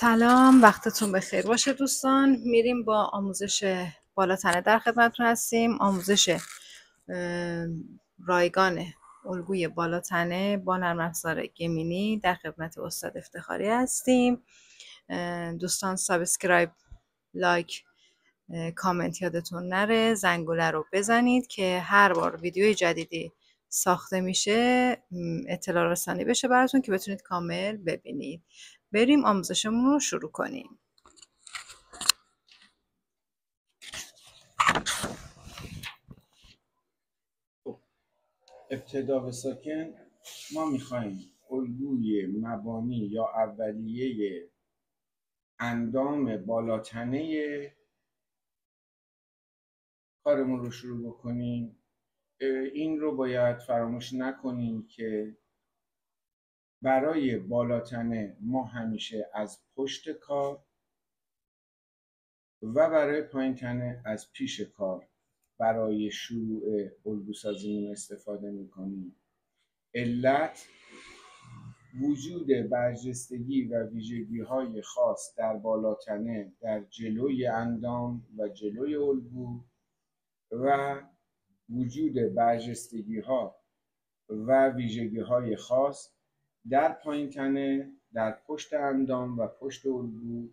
سلام، وقتتون بخیر باشه دوستان. میریم با آموزش بالاتنه در خدمتتون هستیم. آموزش رایگان الگوی بالاتنه با نرم افزار گمینی در خدمت استاد افتخاری هستیم. دوستان سابسکرایب، لایک، کامنت یادتون نره، زنگوله رو بزنید که هر بار ویدیوی جدیدی ساخته میشه اطلاع رسانی بشه براتون که بتونید کامل ببینید. بریم آموزشمون رو شروع کنیم. ابتدا به ساکن ما میخوایم الگوی مبانی یا اولیه اندام بالاتنه کارمون رو شروع بکنیم. این رو باید فراموش نکنیم که برای بالاتنه ما همیشه از پشت کار و برای پایین تنه از پیش کار برای شروع الگو سازیمون استفاده میکنیم. علت وجود برجستگی و ویژگی‌های خاص در بالاتنه در جلوی اندام و جلوی الگو و وجود برجستگی‌ها و ویژگی‌های خاص در پایین تنه در پشت اندام و پشت الگو.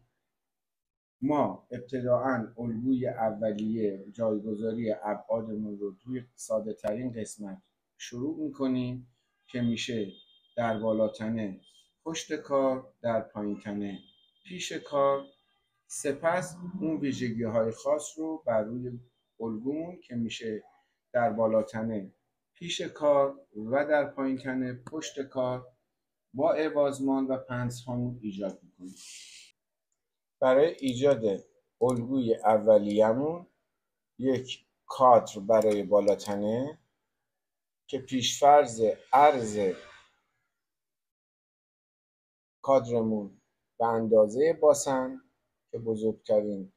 ما ابتداعاً الگوی اولیه جایگذاری ابعادمون رو توی ساده ترین قسمت شروع میکنیم که میشه در بالاتنه پشت کار، در پایین تنه پیش کار. سپس اون ویژگی های خاص رو بر روی الگومون که میشه در بالاتنه پیش کار و در پایین تنه پشت کار با عوضمان و پنسهامون ایجاد میکنیم. برای ایجاد الگوی اولیه‌مون یک کادر برای بالاتنه که پیشفرض عرض کادرمون به اندازه باسن که بزرگترین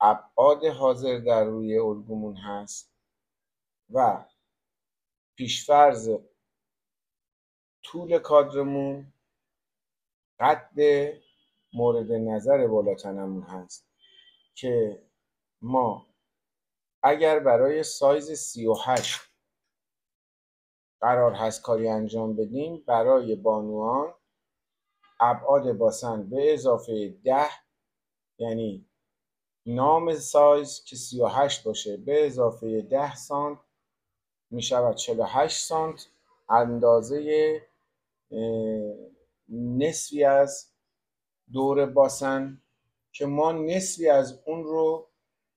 ابعاد حاضر در روی الگومون هست و پیشفرض طول کادرمون قد مورد نظر بالاتنمون هست که ما اگر برای سایز 38 قرار هست کاری انجام بدیم، برای بانوان ابعاد باسن به اضافه 10 یعنی نام سایز که 38 باشه به اضافه 10 سانت می شود 48 سانت، اندازه نصفی از دور باسن که ما نصفی از اون رو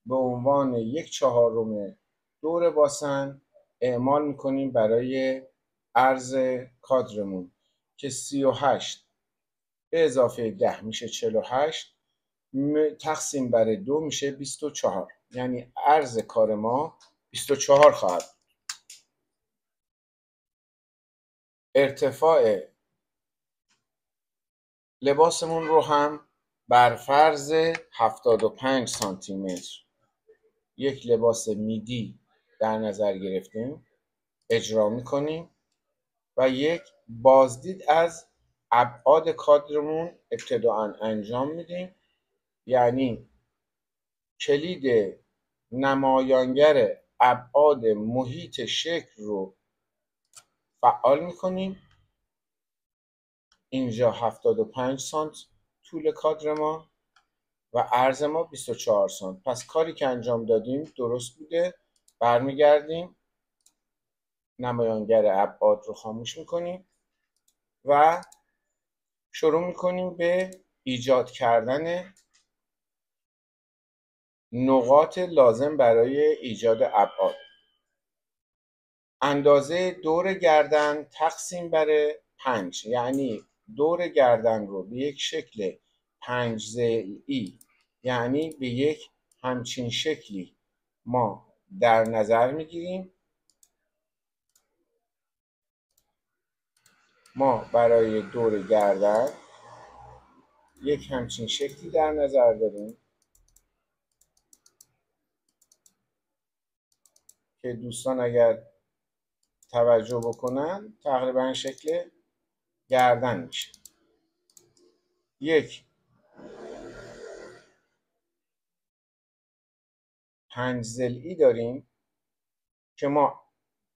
به عنوان 1/4 دور باسن اعمال میکنیم برای عرض کادرمون که 38 به اضافه 10 میشه 48 تقسیم بر 2 میشه 24، یعنی عرض کار ما 24 خواهد. ارتفاع لباسمون رو هم بر فرض 75 سانتی متر یک لباس میدی در نظر گرفتیم اجرا میکنیم و یک بازدید از ابعاد کادرمون ابتداعاً انجام میدیم، یعنی کلید نمایانگر ابعاد محیط شکل رو فعال میکنیم. اینجا 75 سانت طول کادر ما و عرض ما 24 سانت. پس کاری که انجام دادیم درست بوده. برمیگردیم نمایانگر ابعاد رو خاموش میکنیم و شروع میکنیم به ایجاد کردن نقاط لازم برای ایجاد ابعاد. اندازه دور گردن تقسیم بر 5، یعنی دور گردن رو به یک شکل 5 ضلعی، یعنی به یک همچین شکلی ما در نظر میگیریم. ما برای دور گردن یک همچین شکلی در نظر داریم که دوستان اگر توجه بکنن تقریبا شکل گردن میشه. یک پنج ضلعی داریم که ما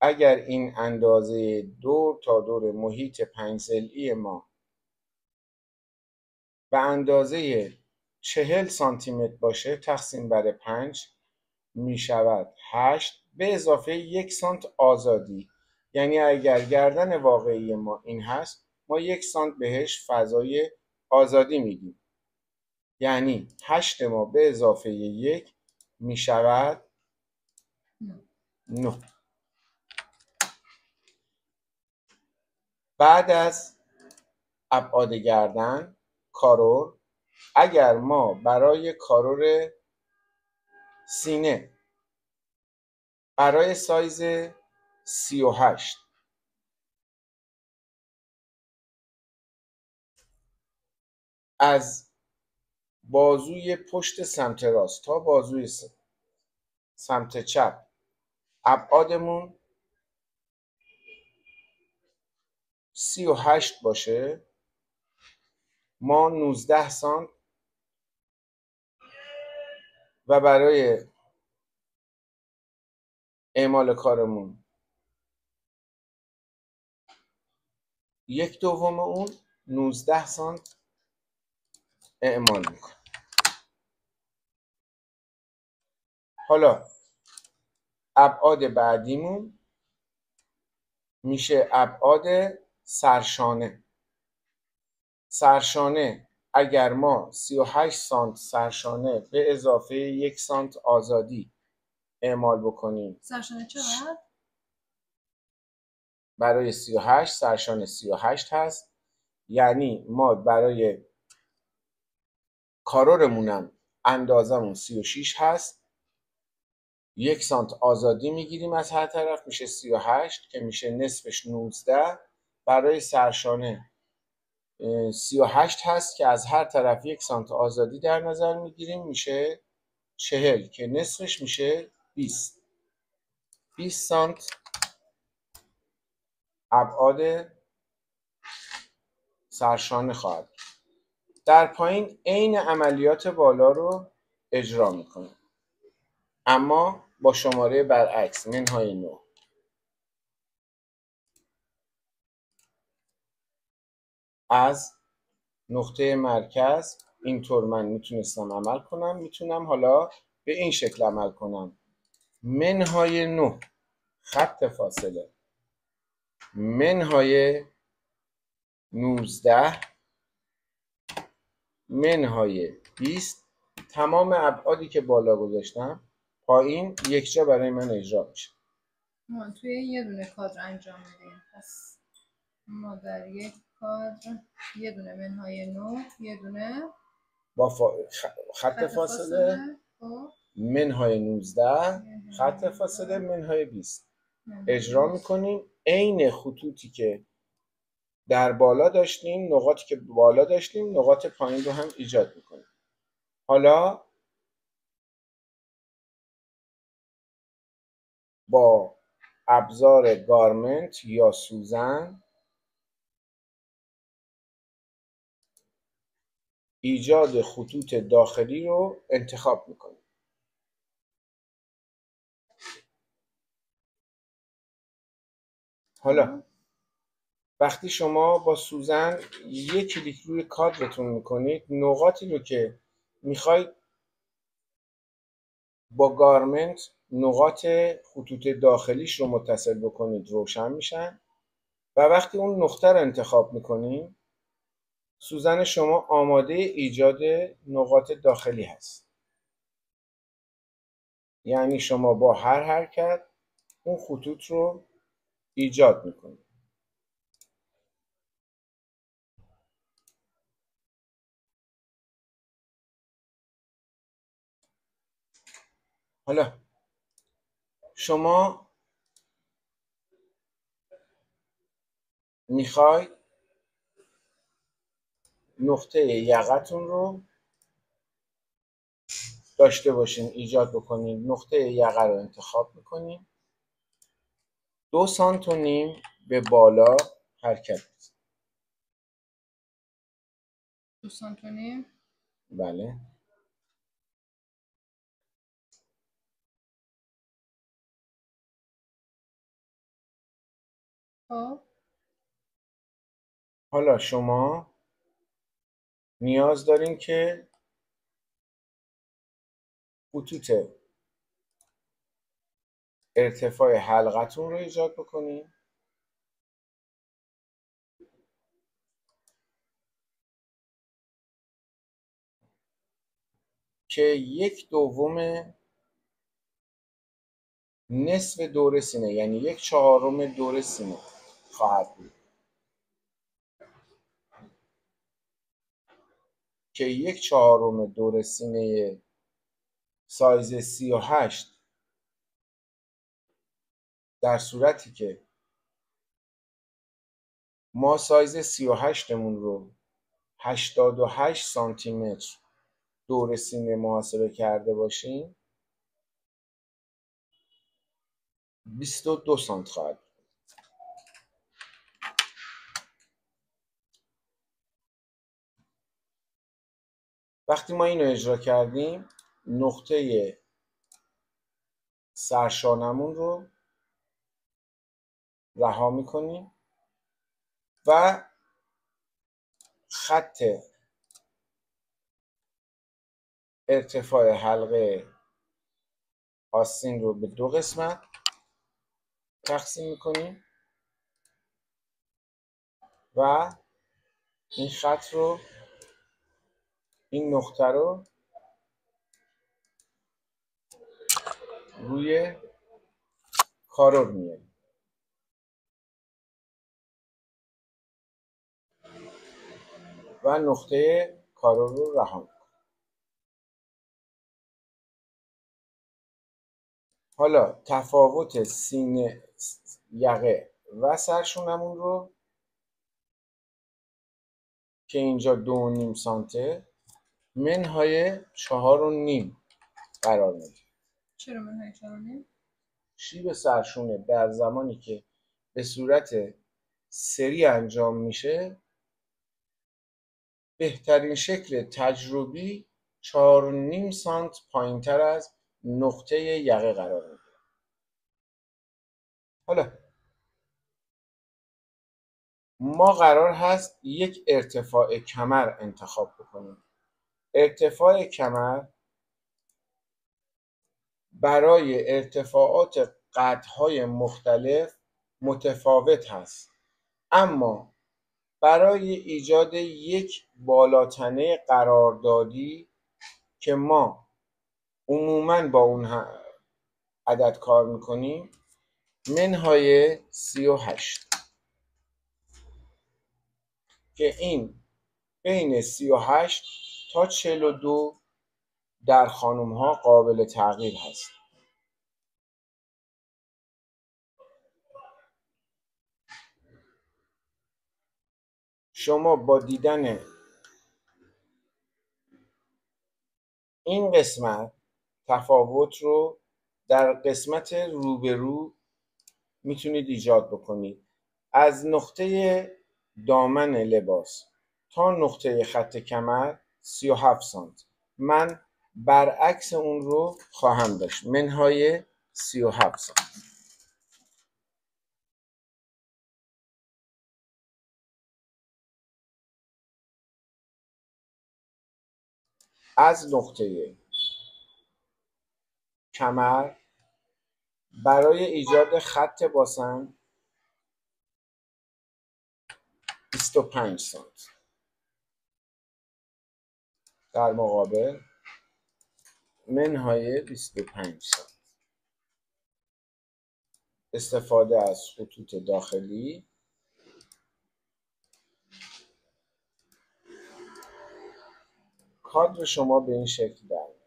اگر این اندازه دور تا دور محیط پنج ضلعی ما به اندازه 40 سانتی متر باشه تقسیم بر 5 می شود 8 به اضافه 1 سانت آزادی. یعنی اگر گردن واقعی ما این هست ما 1 سانت بهش فضای آزادی میدیم. یعنی 8 ما به اضافه 1 می شود 9. بعد از ابعاد گردن کارور، اگر ما برای کارور سینه برای سایز 38 از بازوی پشت سمت راست تا بازوی سمت چپ ابعادمون 38 باشه، ما 19 سانت و برای اعمال کارمون 1/2 اون 19 سانت اعمال میکنیم. حالا ابعاد بعدیمون میشه ابعاد سرشانه. سرشانه اگر ما 38 سانت سرشانه به اضافه 1 سانت آزادی اعمال بکنیم، سرشانه چقدر؟ برای 38 سرشانه 38 هست. یعنی ما برای کارورمونم اندازمون 36 هست، 1 سانت آزادی میگیریم از هر طرف میشه 38 که میشه نصفش 19. برای سرشانه 38 هست که از هر طرف 1 سانت آزادی در نظر میگیریم میشه 40 که نصفش میشه 20. 20 سانت ابعاد سرشانه خواهد. در پایین عین عملیات بالا رو اجرا میکنیم اما با شماره برعکس منهای 9. از نقطه مرکز اینطور من میتونستم عمل کنم، میتونم حالا به این شکل عمل کنم. منهای 9 خط فاصله منهای 19 منهای 20 تمام ابعادی که بالا گذاشتم پایین یکجا برای من اجرا میشه. ما توی یه دونه کادر انجام میدیم. پس ما در یک کادر یه دونه منهای 9 یه دونه با خط فاصله منهای 19 خط فاصله منهای 20 اجرا میکنیم. عین خطوطی که در بالا داشتیم، نقاطی که بالا داشتیم نقاط پایین رو هم ایجاد میکنیم. حالا با ابزار گارمنت یا سوزن ایجاد خطوط داخلی رو انتخاب میکنیم. حالا وقتی شما با سوزن یک کلیک روی کادرتون میکنید، نقاطی رو که میخواید با گارمنت نقاط خطوط داخلیش رو متصل بکنید روشن میشن و وقتی اون نقطه رو انتخاب میکنید سوزن شما آماده ایجاد نقاط داخلی هست. یعنی شما با هر حرکت اون خطوط رو ایجاد میکنید. حالا شما میخواید نقطه یقتون رو داشته باشین، ایجاد بکنین. نقطه یقه رو انتخاب میکنین، 2 سانت و نیم به بالا حرکت. 2 سانت و نیم. بله. خب حالا شما نیاز دارین که خطوط ارتفاع حلقتون رو ایجاد بکنین که 1/2 نصف دور سینه، یعنی 1/4 دور سینه خواهد بود، که 1/4 دور سینه سایز 38 در صورتی که ما سایز 38 مون رو 88 سانتی متر دور سینه محاسبه کرده باشیم 22 سانت خواهد بود. وقتی ما اینو اجرا کردیم نقطه سرشانمون رو رها میکنیم و خط ارتفاع حلقه آستین رو به 2 قسمت تقسیم میکنیم و این خط رو، این نقطه رو روی کارور میاریم و نقطه کارور رو رها میکنیم. حالا تفاوت سینه، یقه و سرشونمون رو که اینجا 2.5 سانته منهای 4.5 قرار میدیم. چرا منهای 4.5؟ شیب سرشونه در زمانی که به صورت سری انجام میشه بهترین شکل تجربی 4.5 سانت پایین تر از نقطه یقه قرار میده. حالا ما قرار هست یک ارتفاع کمر انتخاب بکنیم. ارتفاع کمر برای ارتفاعات قدهای مختلف متفاوت هست، اما برای ایجاد یک بالاتنه قراردادی که ما عموماً با اون عدد کار میکنیم منهای 38 که این بین 38 تا 42 در خانم ها قابل تغییر هست. شما با دیدن این قسمت تفاوت رو در قسمت روبرو میتونید ایجاد بکنید. از نقطه دامن لباس تا نقطه خط کمر 37 سانت. من برعکس اون رو خواهم داشت، منهای 37 سانت. از نقطه کمر برای ایجاد خط باسن 25 سانت در مقابل منهای 25 سانت. استفاده از خطوط داخلی کادر شما به این شکل در میاد.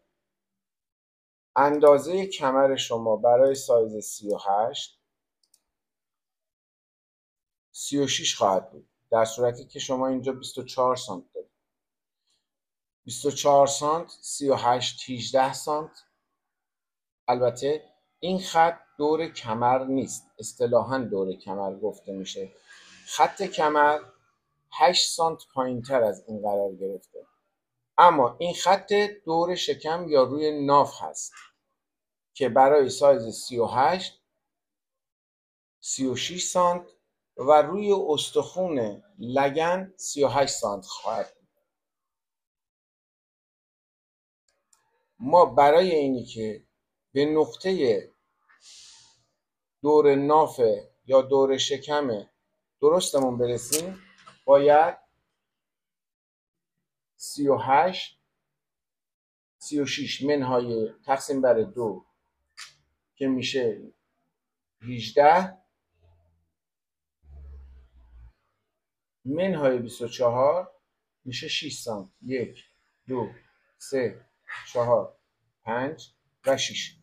اندازه کمر شما برای سایز 38 36 خواهد بود، در صورتی که شما اینجا 24 سانت دارید. 24 سانت 38 18 سانت. البته این خط دور کمر نیست، اصطلاحاً دور کمر گفته میشه. خط کمر 8 سانت پایین تر از این قرار گرفته، اما این خط دور شکم یا روی ناف هست که برای سایز 38 36 سانت و روی استخوان لگن 38 سانت خواهد بود. ما برای اینی که به نقطه دور ناف یا دور شکم درستمون برسیم باید 38 36 منهای تقسیم بر 2 که میشه 18 منهای 24 میشه 6 سانت. 1 2 3 4 5 و 6.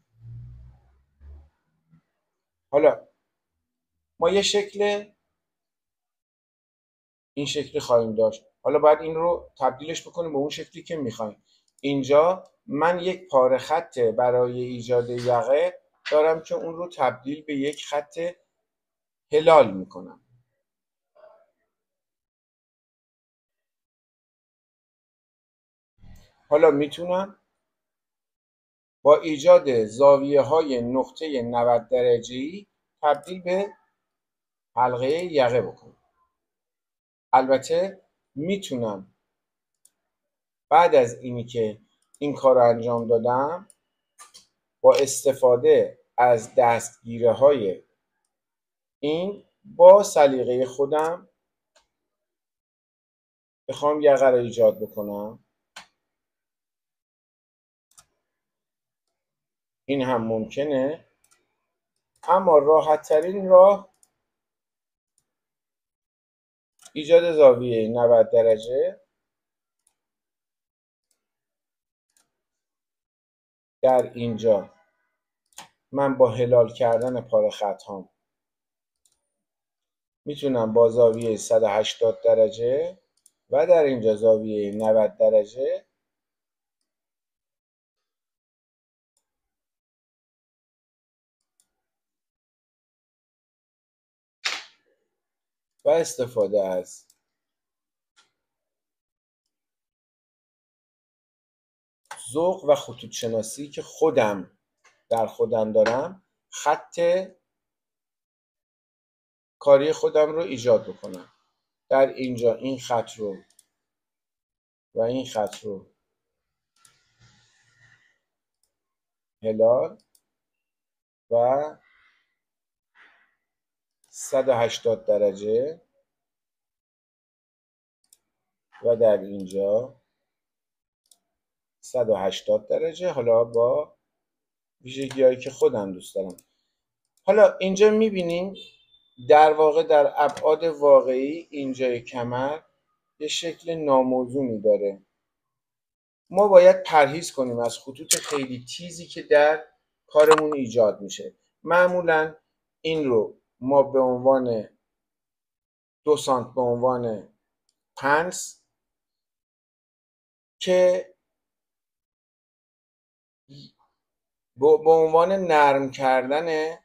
حالا ما یه شکل این شکلی خواهیم داشت. حالا باید این رو تبدیلش بکنیم به اون شکلی که میخوایم. اینجا من یک پاره خط برای ایجاد یقه دارم که اون رو تبدیل به یک خط هلال میکنم. حالا میتونم با ایجاد زاویه های نقطه 90 درجه‌ای تبدیل به حلقه یقه بکنم. البته میتونم بعد از اینی که این کار رو انجام دادم با استفاده از دستگیره های این با سلیقه خودم بخوام یقه رو ایجاد بکنم. این هم ممکنه، اما راحت ترین راه ایجاد زاویه 90 درجه در اینجا. من با هلال کردن پاره خط هام میتونم با زاویه 180 درجه و در اینجا زاویه 90 درجه و استفاده از ذوق و خطوط شناسی که خودم در خودم دارم خط کاری خودم رو ایجاد بکنم. در اینجا این خط رو و این خط رو هلال و 180 درجه و در اینجا 180 درجه، حالا با ویژگی هایی که خودم دوست دارم. حالا اینجا میبینیم در واقع در ابعاد واقعی اینجای کمر یه شکل ناموزونی داره. ما باید پرهیز کنیم از خطوط خیلی تیزی که در کارمون ایجاد میشه. معمولا این رو ما به عنوان 2 سانت به عنوان پنس که به عنوان نرم کردن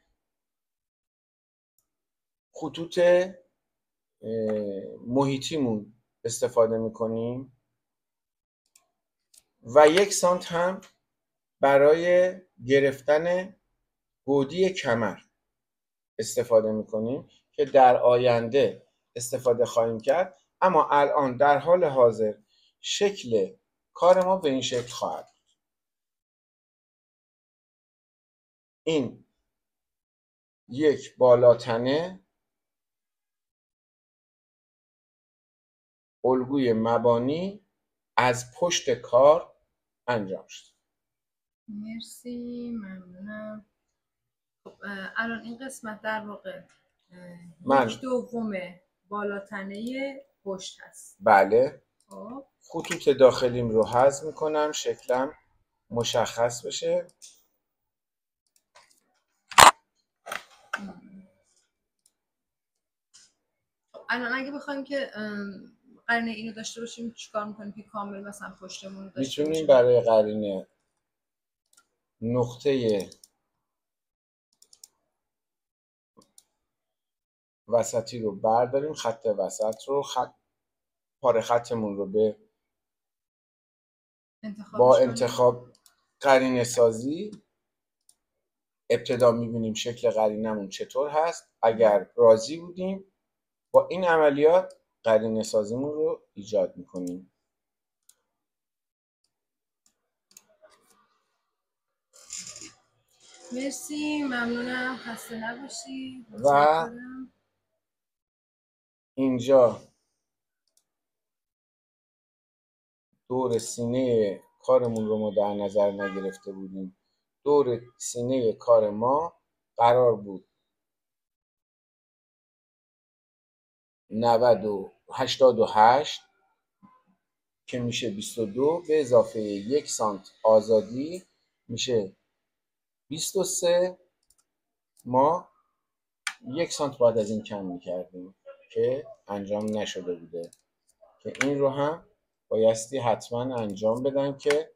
خطوط محیطیمون استفاده میکنیم و 1 سانت هم برای گرفتن گودی کمر استفاده میکنیم که در آینده استفاده خواهیم کرد، اما الان در حال حاضر شکل کار ما به این شکل خواهد بود. این یک بالاتنه الگوی مبانی از پشت کار انجام شد. مرسی، ممنونم. خب الان این قسمت در واقع من 1/2 بالاتنه پشت هست. بله. خب خطوط داخلیم رو حذف میکنم شکلم مشخص بشه. الان اگه بخوایم که قرینه اینو داشته باشیم چیکار میکنیم که کامل مثلا پشتمون رو داشته باشیم؟ میتونیم برای قرینه نقطه وسطی رو برداریم، خط وسط رو پاره خطمون رو انتخابش کنیم. انتخاب قرینه سازی ابتدا میبینیم شکل قرینمون چطور هست. اگر راضی بودیم با این عملیات قرینه سازیمون رو ایجاد میکنیم. مرسی، ممنونم، خسته نباشی. و اینجا دور سینه کارمون رو ما در نظر نگرفته بودیم. دور سینه کار ما قرار بود 88 که میشه 22 به اضافه 1 سانت آزادی میشه 23. ما 1 سانت بعد از این کم میکردیم که انجام نشده بوده، که این رو هم بایستی حتما انجام بدن که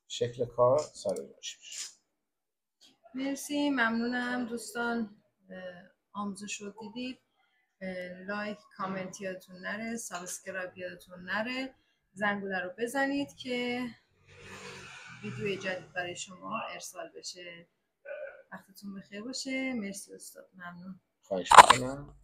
شکل کار سر جاش بشه. مرسی، ممنونم دوستان. آموزش رو دیدید. لایک، کامنت یادتون نره، سابسکرایب یادتون نره، زنگوله رو بزنید که ویدیو جدید برای شما ارسال بشه. وقتتون بخیر باشه. مرسی استاد، ممنون. خواهش میکنم.